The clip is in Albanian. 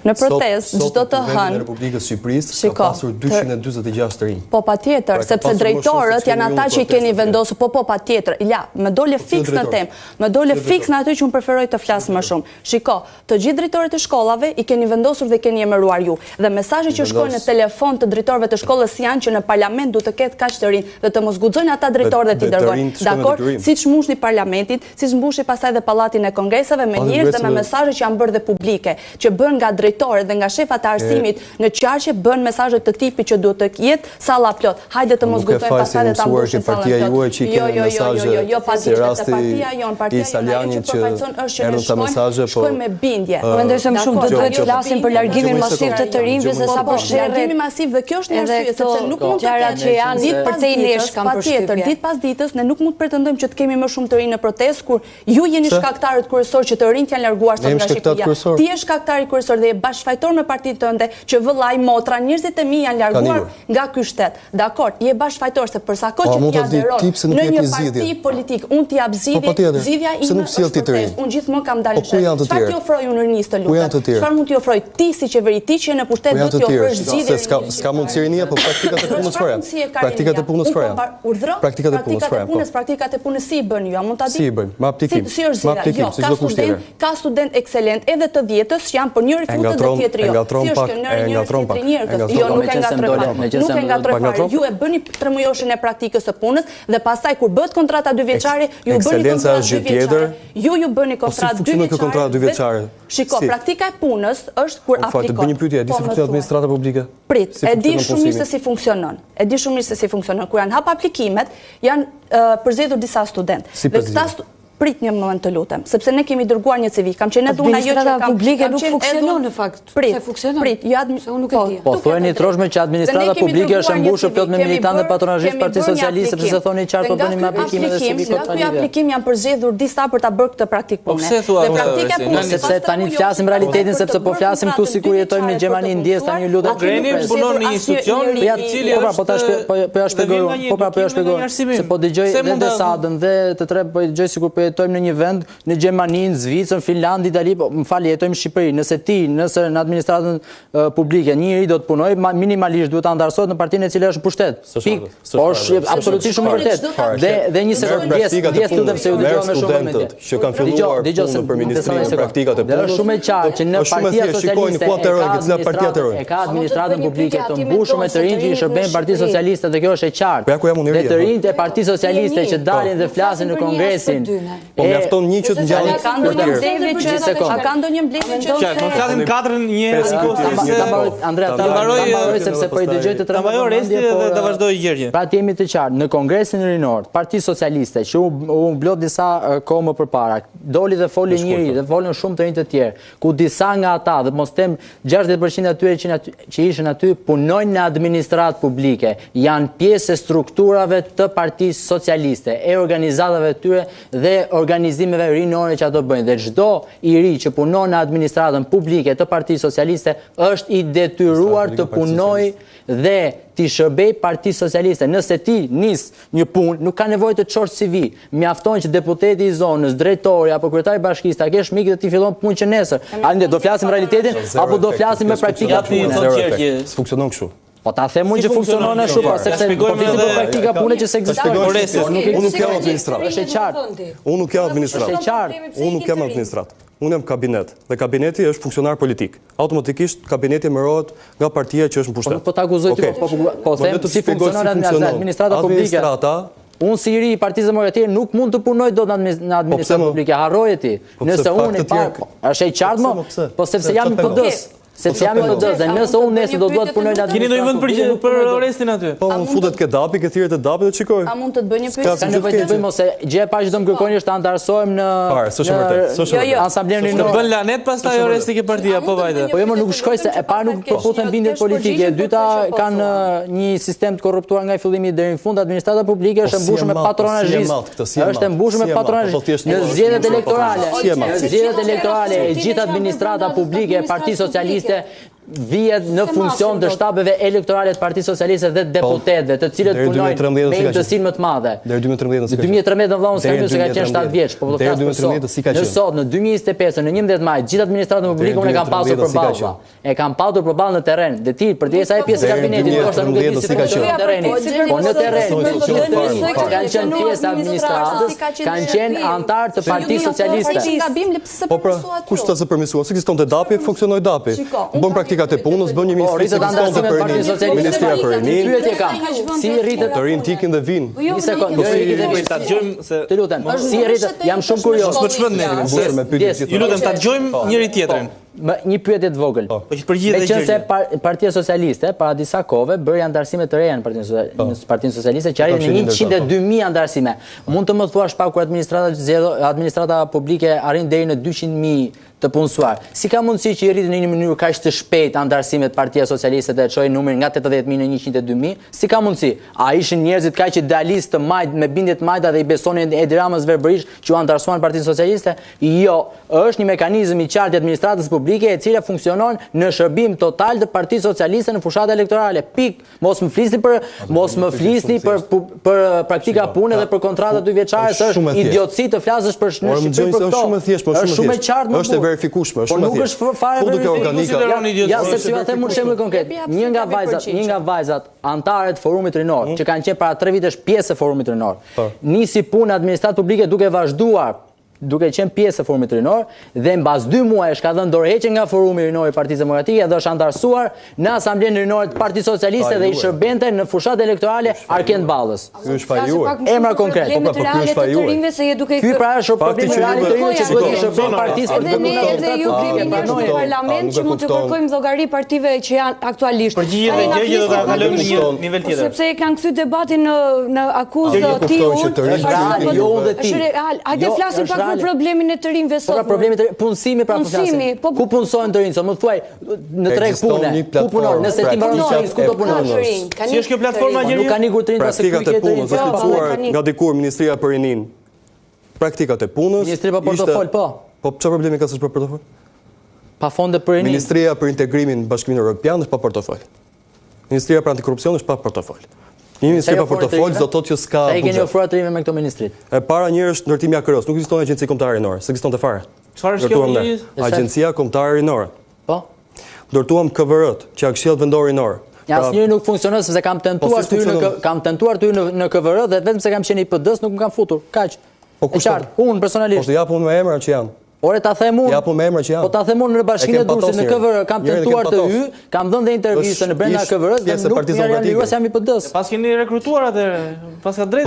Në protestë, çdo të hënë Republikës Shqipërisë ka pasur 246 të rinj. Po patjetër, sepse drejtorët janë ata që i keni vendosur, po patjetër. Ja, më dole fiks në temë, më dole fiks në atë që unë preferoj të flas më shumë. Shiko, të gjithë drejtorët e shkollave i keni vendosur dhe keni emëruar ju. Dhe mesazhet që shkojnë në telefon të drejtorëve të shkollës janë që në parlament duhet të ketë kaq të rinj dhe të mos guxojnë ata drejtorët të dërgojnë. Dakor, siç mbushni parlamentin, siç mbushi pastaj dhe pallatin e kongresave me njerëz dhe me mesazhe që janë bërë dhe publike, që bën nga drejtorët dhe nga shefat e arsimit në qarqe bën mesazhe të tipit që duhet të jetë salla plot. Hajde të mos guxojmë pastaj dhe ta mbushim sallën plot. Jo, partia jon, partia Saliani që është që shkojmë me bindje. Mendoj se më shumë do të flasim për largimin masiv të rinjve se sa për largimi masiv dhe kjo është një arsye sepse nuk mund të ketë që janë ditë për te nesh kam patjetër ditë pas ditës ne nuk mund të pretendojmë që të kemi më shumë të rinj në protestë kur ju jeni shkaktarët kryesorë që të rinjt janë larguar sot nga Shqipëria. Ti je shkaktari kryesor dhe je bashkëfajtor me partitë tënde që vëllai motra njerëzit e mi janë larguar nga ky shtet. Dakor, je bashkëfajtor se për sa kohë që ti aderon në një parti politik, unë t'i jap zgjidhje, zgjidhja ime është unë gjithmonë kam dalë në shtëpi. Çfarë ti ofroj unë rinis të lutem? Çfarë mund t'i ofroj ti si qeveri ti që në pushtet do t'i ofrosh zgjidhje? S'ka mundësi rinia, po praktikat e punës fare. Praktikat e punës fare. Praktikat e punës, praktikat e punës si i bën ju? A mund ta di? Si i bëjnë? Me aplikim. Si është zgjidhja? Jo, ka student ekselent edhe të 10-s që janë për një rifutet dhe tjetri jo. Si është kjo njëri tjetri njerëz? Jo, nuk e ngatroj fare. Ju e bëni 3 mujoshën e praktikës së punës dhe pastaj kur bëhet kontrata 2 vjeçare, ju bëni kontratë 2 vjeçare. Ju bëni kontratë 2 vjeçare. Shiko, praktika e punës është kur aplikon. Të bëj një pyetje, a di si funksionon administrata publike? Prit, e di shumë mirë se si funksionon. E di shumë mirë se si funksionon. Kur janë hap aplikimet, janë përzgjedhur disa studentë. Dhe këta prit një moment të lutem, sepse ne kemi dërguar një CV. Kam qenë edhe unë ajo që kam publike nuk funksionon në fakt. Prit, jo Po thuani troshme që administrata publike është mbushur plot me militantë patronazhistë Partisë Socialiste, sepse thoni qartë po bëni me aplikimin dhe CV kod tani. Nga ky aplikim janë përzgjedhur disa për ta bërë këtë praktikë pune. Dhe praktika e punës sepse tani flasim realitetin sepse po flasim këtu sikur jetojmë në Gjermani, ndjes tani ju lutem. Greni punon në një institucion i cili po ja shpjegoj. Se po dëgjoj dhe Desadën dhe të tre po dëgjoj sikur po jetojmë në një vend në Gjermani, në Zvicër, Finland, Itali, më fal, jetojmë në Shqipëri. Nëse në administratën publike njëri do të punoj, minimalisht duhet ta ndarësohet në partinë e cila është në pushtet. Pikë. Po është absolutisht shumë vërtet. Dhe një sekondë, ndjes lutem se ju dëgjova më shumë momente. Që kanë filluar punën për ministrinë e praktikat e punës. Është shumë e qartë që në Partia Socialiste e ka administratën publike të mbushur me të rinj që i shërbejnë Partisë Socialiste dhe kjo është e qartë. Dhe të rinjt e Partisë Socialiste që dalin dhe flasin në Kongresin. Po mjafton një që të ngjallë. A ka ndonjë mbledhje që do flasim 4-1 Andrea, ta mbaroj sepse po I dëgjoj të trembajë resti dhe ta vazhdoj gjërgjen. Pra të jemi të qartë, në Kongresin Rinor, Partia Socialiste që u mblot disa kohë më përpara, doli dhe foli njëri dhe folën shumë të rinj të tjerë, ku disa nga ata, dhe mos them 60% atyre që ishin aty punojnë në administratë publike, janë pjesë e strukturave të Partisë Socialiste, e organizatave tyre dhe organizimeve rinore që ato bëjnë. Dhe çdo I ri që punon në administratën publike të Partisë Socialiste është I detyruar të punojë dhe ti shërbej Partisë Socialiste. Nëse ti nis një punë, nuk ka nevojë të çosh CV. Mjafton që deputeti I zonës, drejtori apo kryetari I bashkisë ta kesh mik dhe ti fillon punë që nesër. A do flasim realitetin apo do flasim me praktikat punës? S'funksionon kështu. Po ta them unë që funksionon ashtu, sepse po flisim për praktika pune që s'ekzistojnë. Unë nuk jam administrat. Është e qartë. Unë nuk jam administrat. Është e qartë. Unë nuk jam administrat. Unë jam kabinet. Dhe kabineti është funksionar politik. Automatikisht kabineti emërohet nga partia që është në pushtet. Po ta akuzoj ti, po them si funksionon administrata publike. Unë si I ri I Partisë Demokratike nuk mund të punoj dot në administratë publike. Harroje ti. Nëse unë është e qartë më, po sepse jam I PD-s. Sepse jam I PD-s dhe nëse unë nesër do duhet punoj në Keni ndonjë vend për Orestin aty? Po unë futet ke dapi, ke thirrjet e dapit dhe shikoj. A mund të të bëj një pyetje? Ka nevojë të bëjmë ose gjë e parë që do më kërkoni është ta ndarësojmë në Asamblenë Rinore. Bën lanet pastaj Oresti ke partia, po vajte. Po jo më nuk shkoj se e parë nuk përputhen bindjet politike, e dyta kanë një sistem të korruptuar nga I fillimi deri në fund, administrata publike është mbushur me patronazhistë. Është mbushur me patronazhistë. Në zgjedhjet elektorale e gjithë administrata publike e Partisë Socialiste vihet në funksion të shtabeve elektorale të Partisë Socialiste dhe deputetëve, të cilët punojnë me imtësinë më të madhe. Deri 2013 si ka qenë. 2013 vëllai se ka qenë 7 vjeç, po deri 2013 si ka qenë. Në sot në 2025 në 11 maj gjithë administratën publike unë e kam pasur përballë. E kam pasur përballë në terren. Dhe ti përderisa e pjesë e kabinetit, ndoshta nuk e di si ka qenë në terren. Po në terren, kanë qenë pjesë administratës, kanë qenë antar të Partisë Socialiste. Po pra, kush ta se përmirësua? Ekzistonte DAP-i, funksionoi DAP-i. Bën praktikat e punës, bën një ministri Ministria për Rinin. Pyetje kam. Si rritet të rinë tikin dhe vinë? Një sekondë, ta dëgjojmë se të lutem. Si rritet? Jam shumë kurioz. Mos më çmend ju lutem ta dëgjojmë njëri tjetrin. Një pyetje të vogël. Meqense Partia Socialiste para disa kohëve bëri antarësime të reja në Partinë Socialiste që arrin në 102.000 antarësime. Mund të më thuash pak kur administrata publike arrin deri në 200.000 të punësuar. Si ka mundësi që i rritin në një mënyrë kaq të shpejtë antarësimet Partia Socialiste dhe çoi numrin nga 80.000 në 102.000? Si ka mundësi? A ishin njerëzit kaq idealistë të majt me bindje të majta dhe i besonin Edi Ramës verbërisht që u antarësuan Partinë Socialiste? Jo, është një mekanizëm i qartë i administratës publike e cila funksionon në shërbim total të Partisë Socialiste në fushat elektorale. Pik. Mos më flisni për praktika pune dhe për kontrata 2 vjeçare, është idiotësi të flasësh për shkrim për këto. Është shumë e qartë. Është e verifikueshme, është shumë e thjeshtë. Por nuk është fare verifikueshme. Ja, sepse ju them një shembull konkret. Një nga vajzat antare të Forumit Rinor, që kanë qenë para 3 vitesh pjesë e Forumit Rinor, nisi punë në administratë publike duke vazhduar duke qenë pjesë e Forumit Rinor dhe mbas 2 muajsh ka dhënë dorëheqje nga Forumi Rinor i Partisë Demokratike dhe është antarësuar në Asamblenë Rinore të Partisë Socialiste dhe i shërbente në fushat elektorale Arkend Ballës. Ky është fajuar. Emra konkret. Po ky është fajuar. Ky pra është problemi real të rinjve që duhet të shërbejnë partisë për dhe ne edhe ju kemi njerëz në parlament që mund të kërkojmë llogari partive që janë aktualisht. Përgjigje dhe gjegje do ta kalojmë në një nivel tjetër. Sepse e kanë kthy debatin në akuzë tiu. Është real. Hajde flasim pak për problemin e të rinjve sot. Pra problemi të punësimi pra po flasim. Ku punësojnë të rinjtë? Më thuaj në treg pune. Ku punon? Nëse ti mbaron ku do punon? Si është kjo platforma gjeri? Nuk kanë ikur të rinjtë se praktikat e punës është lecuar nga dikur Ministria për Rinin. Praktikat e punës. Ministria për portofol, po. Po çfarë problemi ka s'është për portofol? Pa fonde për Rinin. Ministria për integrimin në Bashkimin Evropian është pa portofol. Ministria për antikorrupsion është pa portofol. Një ministri pa portofol do thotë që s'ka buxhet. Ai keni ofruar të rinjve me këto ministrit. E para një është ndërtimi i AKR-s, nuk ekziston agjenci kombëtare rinore, s'ekzistonte fare. Çfarë është kjo? Agjencia Kombëtare Rinore. Po. Ndërtuam KVR-t, që janë Këshilli Vendor Rinor. Ja, asnjëri nuk funksionon sepse kam tentuar ty në KVR dhe vetëm se kam qenë i PD-s nuk më kanë futur. Kaq. Po kush? Unë personalisht. Po të japun me emra që janë. Ore ta them unë. Japun me emra që janë. Po ta them unë në Bashkinë e Durrësit në KVR kam tentuar të hy, kam dhënë dhe intervistën në brenda KVR-s dhe nuk jam i PD-s. Pas keni rekrutuar atëherë, pas ka drejt